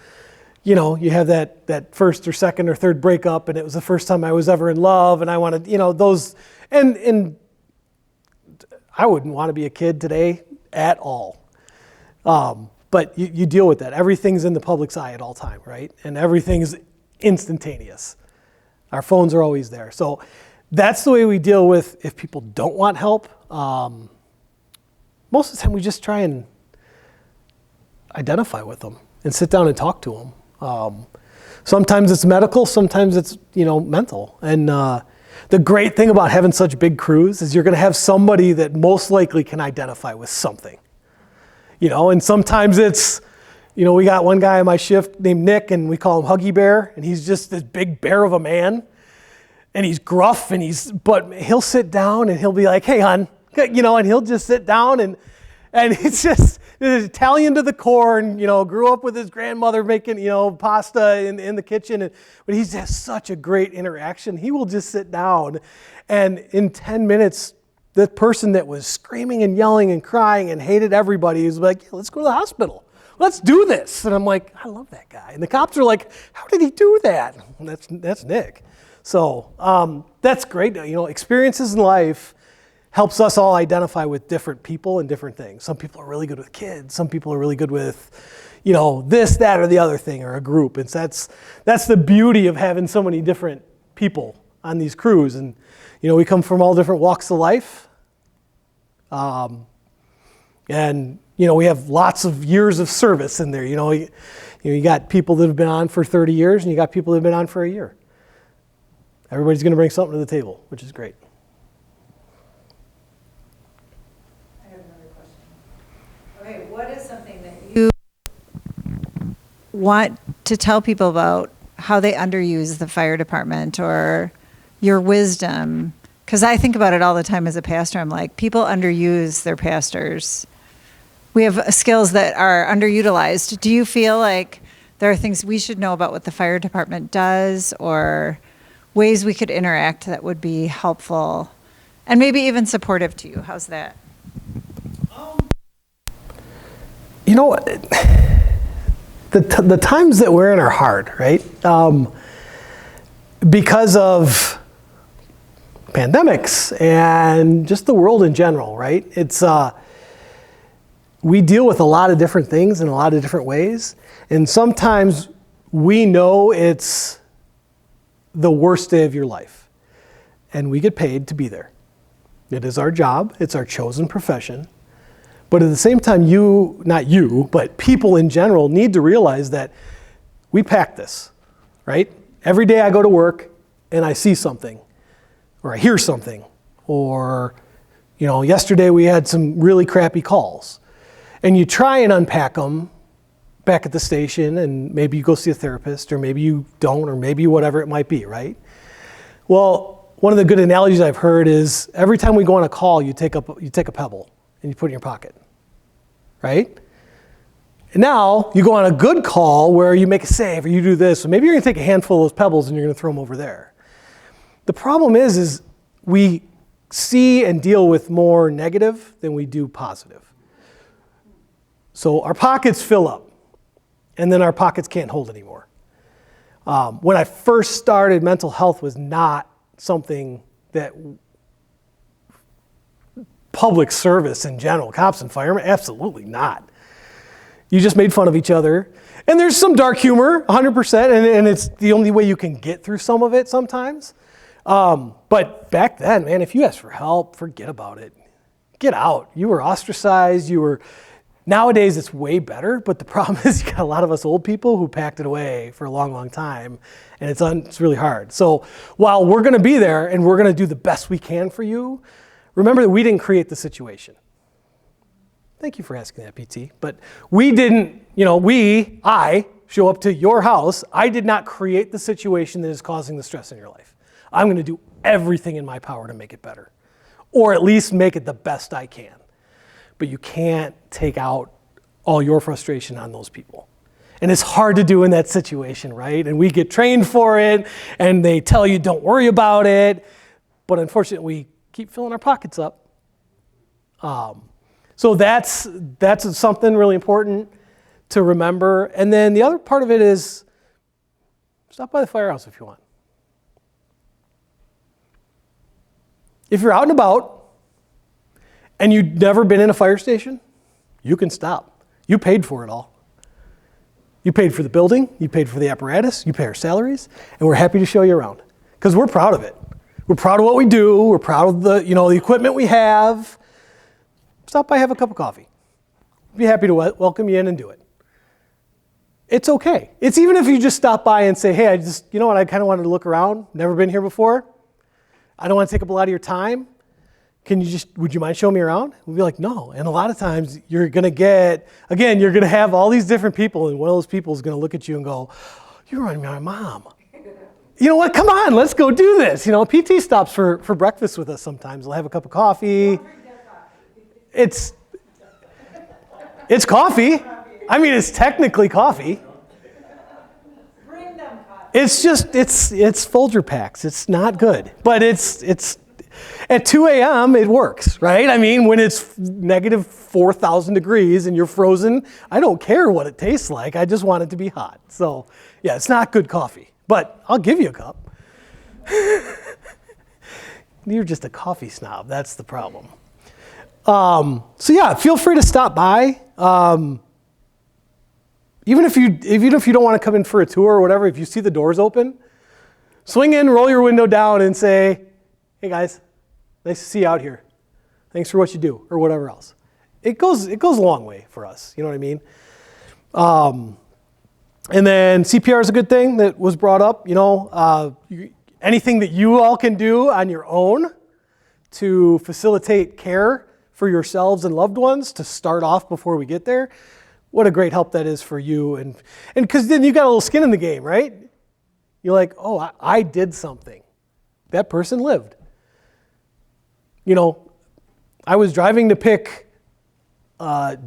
you have that first or second or third breakup, and it was the first time I was ever in love, and I wanted, those, and I wouldn't want to be a kid today at all. But you deal with that. Everything's in the public's eye at all time, right? And everything's instantaneous. Our phones are always there. So that's the way we deal with if people don't want help. Most of the time we just try and identify with them and sit down and talk to them. Sometimes it's medical, sometimes it's, mental. And the great thing about having such big crews is you're going to have somebody that most likely can identify with something. And sometimes it's, we got one guy on my shift named Nick, and we call him Huggy Bear, and he's just this big bear of a man. And he's gruff, but he'll sit down and he'll be like, hey, hon, and he'll just sit down and it's just Italian to the core, and, grew up with his grandmother making, pasta in the kitchen. But he's just such a great interaction. He will just sit down, and in 10 minutes, the person that was screaming and yelling and crying and hated everybody is like, yeah, let's go to the hospital. Let's do this. And I'm like, I love that guy. And the cops are like, how did he do that? And that's Nick. So that's great. Experiences in life helps us all identify with different people and different things. Some people are really good with kids. Some people are really good with, this, that, or the other thing, or a group. And that's the beauty of having so many different people on these crews. And, we come from all different walks of life. And, we have lots of years of service in there. You got people that have been on for 30 years, and you got people that have been on for a year. Everybody's going to bring something to the table, which is great. I have another question. Okay, what is something that you want to tell people about how they underuse the fire department, or your wisdom? Because I think about it all the time as a pastor. I'm like, people underuse their pastors. We have skills that are underutilized. Do you feel like there are things we should know about what the fire department does, or ways we could interact that would be helpful and maybe even supportive to you? How's that? The times that we're in are hard, right? Because of pandemics and just the world in general, right? It's we deal with a lot of different things in a lot of different ways, and sometimes we know it's the worst day of your life, and we get paid to be there. It is our job. It's our chosen profession. But at the same time, not you, but people in general need to realize that we pack this, right? Every day I go to work and I see something, or I hear something, or, yesterday we had some really crappy calls. And you try and unpack them back at the station, and maybe you go see a therapist, or maybe you don't, or maybe whatever it might be, right? Well, one of the good analogies I've heard is every time we go on a call, you take a pebble and you put it in your pocket, right? And now you go on a good call where you make a save, or you do this, so maybe you're going to take a handful of those pebbles and you're going to throw them over there. The problem is we see and deal with more negative than we do positive. So our pockets fill up, and then our pockets can't hold anymore. When I first started, mental health was not something that public service in general. Cops and firemen, absolutely not. You just made fun of each other. And there's some dark humor, 100%, and it's the only way you can get through some of it sometimes. But back then, man, if you asked for help, forget about it. Get out. You were ostracized. Nowadays, it's way better, but the problem is you got a lot of us old people who packed it away for a long, long time, and it's really hard. So while we're going to be there and we're going to do the best we can for you, remember that we didn't create the situation. Thank you for asking that, PT. But we didn't, I show up to your house. I did not create the situation that is causing the stress in your life. I'm going to do everything in my power to make it better, or at least make it the best I can. But you can't take out all your frustration on those people. And it's hard to do in that situation, right? And we get trained for it, and they tell you, don't worry about it. But unfortunately, we keep filling our pockets up. So that's something really important to remember. And then the other part of it is stop by the firehouse if you want. If you're out and about, and you've never been in a fire station, you can stop. You paid for it all. You paid for the building, you paid for the apparatus, you pay our salaries, and we're happy to show you around. Because we're proud of it. We're proud of what we do, we're proud of the equipment we have. Stop by, have a cup of coffee. Be happy to welcome you in and do it. It's okay. It's even if you just stop by and say, hey, I kind of wanted to look around, never been here before. I don't want to take up a lot of your time. Would you mind showing me around? We'd be like, no. And a lot of times you're going to have all these different people, and one of those people is going to look at you and go, you remind me of my mom. You know what? Come on, let's go do this. PT stops for breakfast with us sometimes. We'll have a cup of coffee. It's coffee. I mean, it's technically coffee. Bring them coffee. It's Folger packs. It's not good, but it's at 2 a.m. it works, right? I mean, when it's negative 4,000 degrees and you're frozen, I don't care what it tastes like. I just want it to be hot. So, yeah, it's not good coffee, but I'll give you a cup. You're just a coffee snob. That's the problem. So yeah, feel free to stop by. Even if you don't want to come in for a tour or whatever, if you see the doors open, swing in, roll your window down, and say, "Hey guys, nice to see you out here. Thanks for what you do," or whatever else. It goes a long way for us. You know what I mean? And then CPR is a good thing that was brought up. Anything that you all can do on your own to facilitate care for yourselves and loved ones to start off before we get there. What a great help that is for you. And because then you got a little skin in the game, right? You're like, oh, I did something. That person lived. I was driving to pick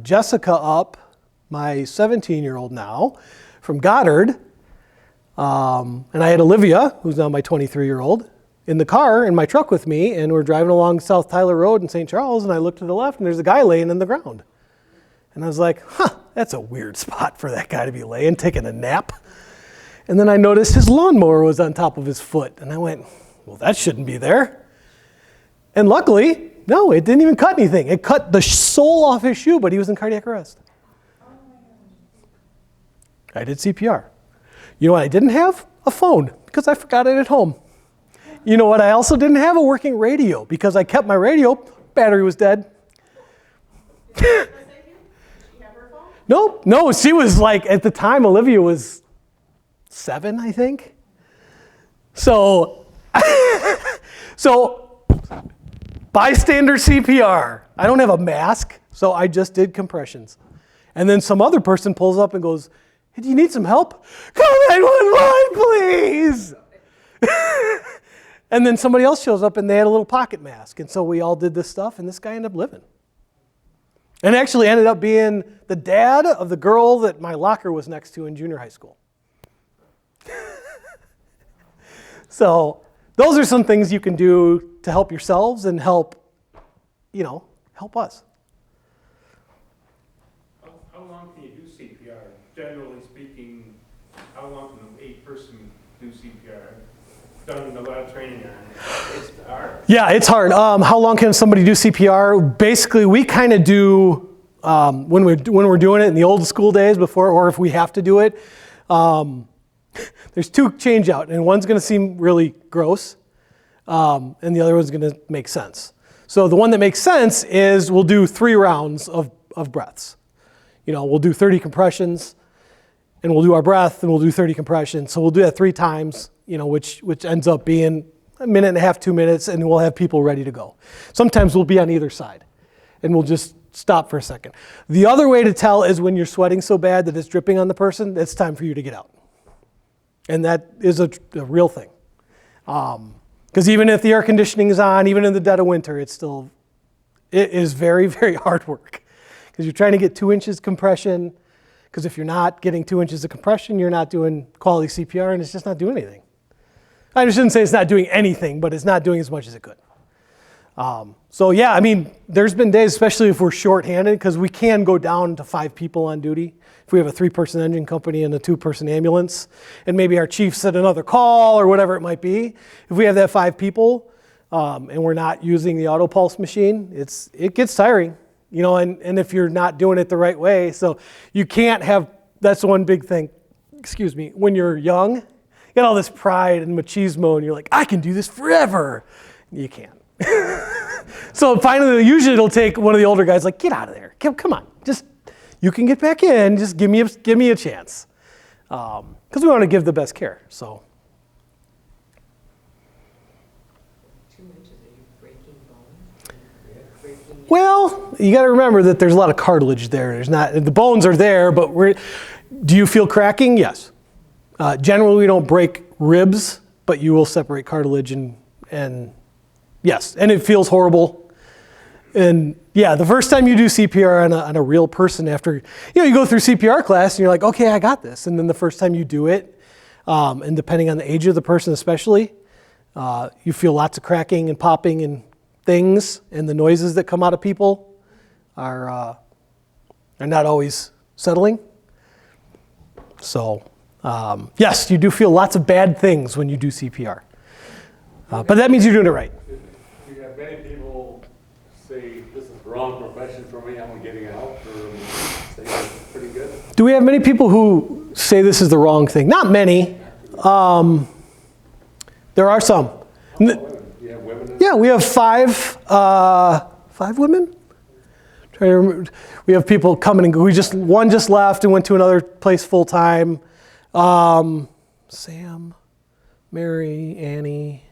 Jessica up, my 17-year-old now, from Goddard. And I had Olivia, who's now my 23-year-old, in the car in my truck with me, and we're driving along South Tyler Road in St. Charles, and I look to the left, and there's a guy laying in the ground. And I was like, that's a weird spot for that guy to be laying, taking a nap. And then I noticed his lawnmower was on top of his foot, and I went, well, that shouldn't be there. And luckily, no, it didn't even cut anything. It cut the sole off his shoe, but he was in cardiac arrest. I did CPR. You know what I didn't have? A phone, because I forgot it at home. You know what I also didn't have? A working radio, because I kept my radio, battery was dead. Nope, no, she was like, at the time, Olivia was 7, I think. So bystander CPR. I don't have a mask, so I just did compressions. And then some other person pulls up and goes, hey, do you need some help? Call 911, please. And then somebody else shows up and they had a little pocket mask. And so we all did this stuff, and this guy ended up living. And actually ended up being the dad of the girl that my locker was next to in junior high school. So those are some things you can do to help yourselves and help us. How long can you do CPR? Generally speaking, how long can an 8-person do CPR? done a lot of training on. It's hard. Yeah, it's hard. How long can somebody do CPR? Basically, we kind of do when we're doing it in the old school days before, or if we have to do it. There's two change out, and one's going to seem really gross, and the other one's going to make sense. So the one that makes sense is we'll do 3 rounds of breaths. We'll do 30 compressions, and we'll do our breath, and we'll do 30 compressions. So we'll do that 3 times, which ends up being 1.5 minutes, 2 minutes, and we'll have people ready to go. Sometimes we'll be on either side, and we'll just stop for a second. The other way to tell is when you're sweating so bad that it's dripping on the person, it's time for you to get out. And that is a real thing. Because even if the air conditioning is on, even in the dead of winter, it is very, very hard work. Because you're trying to get 2 inches compression. Because if you're not getting 2 inches of compression, you're not doing quality CPR, and it's just not doing anything. I shouldn't say it's not doing anything, but it's not doing as much as it could. So yeah, there's been days, especially if we're short-handed, because we can go down to 5 people on duty. If we have a 3-person engine company and a 2-person ambulance, and maybe our chief's at another call or whatever it might be, if we have that 5 people and we're not using the auto pulse machine, it gets tiring, and if you're not doing it the right way, so you can't have, that's one big thing, when you're young, you got all this pride and machismo, and you're like, I can do this forever. You can't. So finally, usually it'll take one of the older guys, like, get out of there. Come on, you can get back in. Just give me a chance, because we want to give the best care. So. 2 inches, are you breaking bones? Well, you got to remember that there's a lot of cartilage there. The bones are there, but do you feel cracking? Yes. Generally, we don't break ribs, but you will separate cartilage and yes, and it feels horrible. And yeah, the first time you do CPR on a real person after, you go through CPR class and you're like, okay, I got this. And then the first time you do it, and depending on the age of the person especially, you feel lots of cracking and popping and things, and the noises that come out of people are not always settling. So yes, you do feel lots of bad things when you do CPR. But that means you're doing it right. You have many people say, this is the wrong profession for me, I'm getting out, or say it's pretty good. Do we have many people who say this is the wrong thing? Not many. There are some. You have women? Yeah, we have 5 women. Trying to remember. We have people coming and go. One just left and went to another place full time. Sam, Mary, Annie.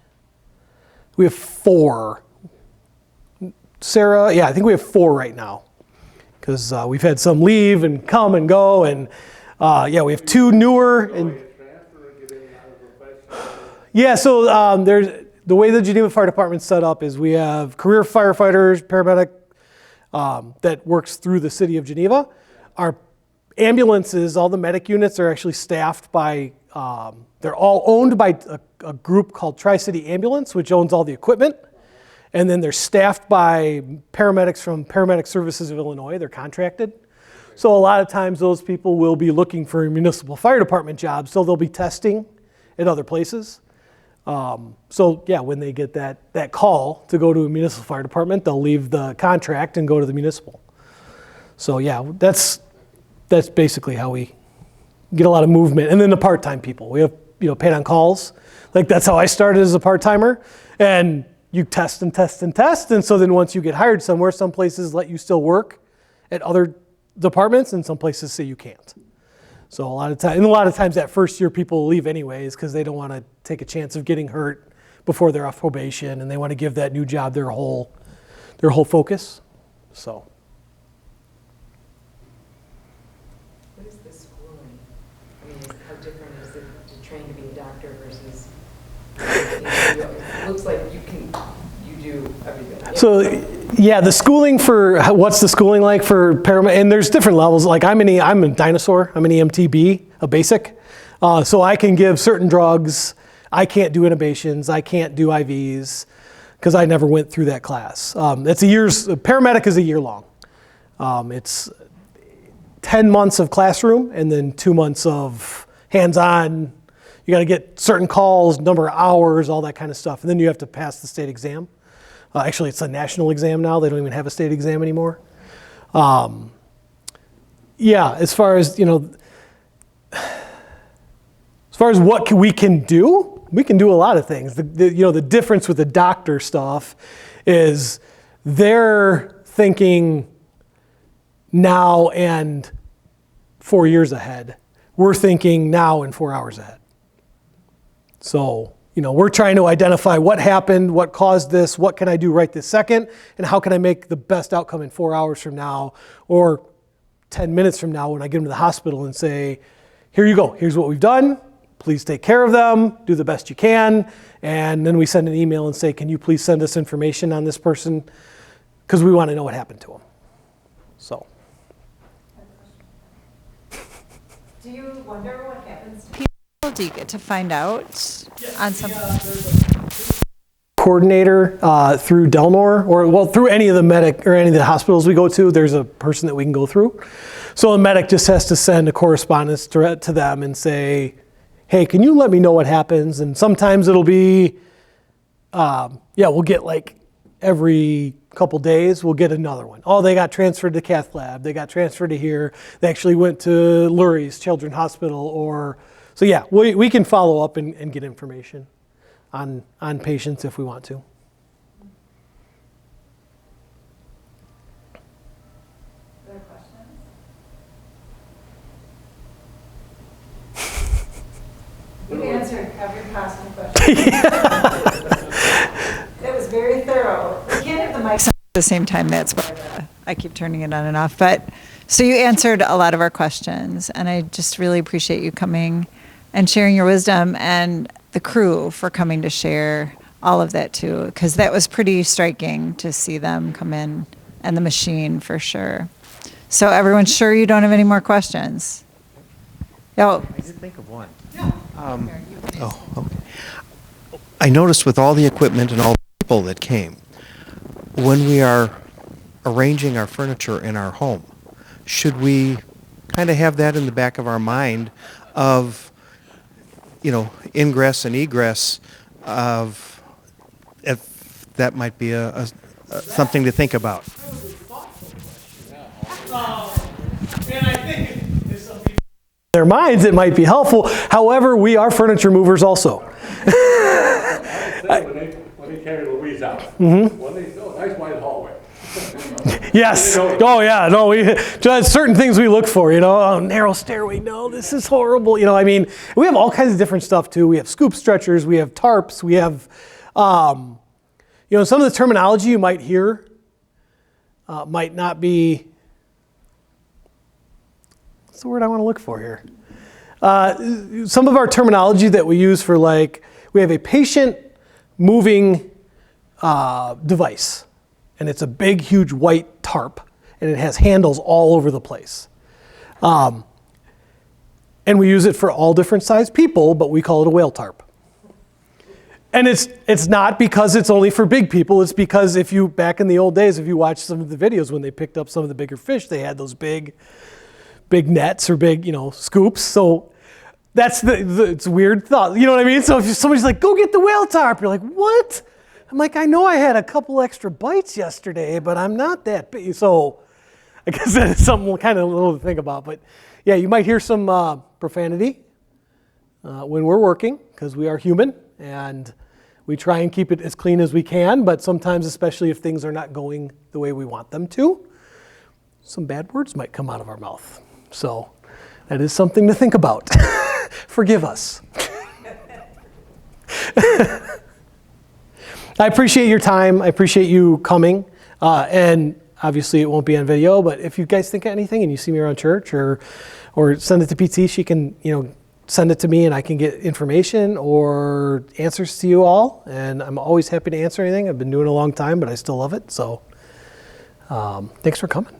We have 4. Sarah, I think we have 4 right now. Because we've had some leave and come and go, and we have 2 newer. And yeah, so there's the way the Geneva Fire Department's set up is we have career firefighters, paramedic that works through the city of Geneva. Our ambulances, all the medic units are actually staffed by, they're all owned by a group called Tri-City Ambulance, which owns all the equipment. And then they're staffed by paramedics from Paramedic Services of Illinois. They're contracted. So a lot of times those people will be looking for municipal fire department jobs, so they'll be testing at other places. So yeah, when they get that call to go to a municipal fire department, they'll leave the contract and go to the municipal. So yeah, that's basically how we get a lot of movement. And then the part-time people, we have paid on calls. Like that's how I started as a part-timer, and you test and test and test. And so then once you get hired somewhere, some places let you still work at other departments, and some places say you can't. So a lot of times that first year people leave anyways because they don't want to take a chance of getting hurt before they're off probation, and they want to give that new job their whole focus. So. What is the schooling? How different is it to train to be a doctor versus, it looks like you do everything. So yeah, the schooling for, what's the schooling like for paramedic? And there's different levels. Like I'm a dinosaur, I'm an EMTB, a basic. So I can give certain drugs. I can't do intubations, I can't do IVs, because I never went through that class. Paramedic is a year long. It's 10 months of classroom and then 2 months of hands-on, You got to get certain calls, number of hours, all that kind of stuff. And then you have to pass the state exam. Actually, it's a national exam now. They don't even have a state exam anymore. Yeah, as far as, as far as what we can do, we can do a lot of things. The difference with the doctor stuff is they're thinking now and 4 years ahead. We're thinking now and 4 hours ahead. So, we're trying to identify what happened, what caused this, what can I do right this second, and how can I make the best outcome in 4 hours from now or 10 minutes from now when I get them to the hospital and say, here you go, here's what we've done, please take care of them, do the best you can, and then we send an email and say, can you please send us information on this person, because we want to know what happened to them. So. Do you wonder what happens to Do you get to find out on some? Coordinator through Delnor, or through any of the medic or any of the hospitals we go to, there's a person that we can go through. So a medic just has to send a correspondence to them and say, hey, can you let me know what happens? And sometimes it'll be, we'll get like every couple days, we'll get another one. Oh, they got transferred to cath lab. They got transferred to here. They actually went to Lurie's Children's Hospital so yeah, we can follow up and get information on patients if we want to. other questions? You answered every possible question. That was very thorough. We can't have the mic. At the same time, that's why I keep turning it on and off. But so you answered a lot of our questions, and I just really appreciate you coming and sharing your wisdom, and the crew for coming to share all of that too, because that was pretty striking to see them come in, and the machine for sure. So everyone's sure you don't have any more questions? Oh, I did think of one. Okay. I noticed with all the equipment and all the people that came, when we are arranging our furniture in our home, should we kind of have that in the back of our mind of, ingress and egress of, if that might be a something to think about? Their minds, it might be helpful. However, we are furniture movers also. When they carry Louise out, when they go, nice wide hallway. Yes. Oh, yeah. No, we just certain things we look for. Narrow stairway. No, this is horrible. We have all kinds of different stuff too. We have scoop stretchers. We have tarps. We have, some of the terminology you might hear might not be. What's the word I want to look for here? Some of our terminology that we use for we have a patient moving device. And it's a big, huge white tarp, and it has handles all over the place. And we use it for all different sized people, but we call it a whale tarp. And it's not because it's only for big people. It's because back in the old days, if you watch some of the videos when they picked up some of the bigger fish, they had those big nets or big, scoops. So that's it's a weird thought. You know what I mean? So if somebody's like, go get the whale tarp, you're like, what? I'm like, I know I had a couple extra bites yesterday, but I'm not that big. So I guess that's something kind of little to think about. But yeah, you might hear some profanity when we're working, because we are human and we try and keep it as clean as we can. But sometimes, especially if things are not going the way we want them to, some bad words might come out of our mouth. So that is something to think about. Forgive us. I appreciate your time. I appreciate you coming. And obviously it won't be on video, but if you guys think of anything and you see me around church or send it to PT, she can, send it to me and I can get information or answers to you all. And I'm always happy to answer anything. I've been doing it a long time, but I still love it. So thanks for coming.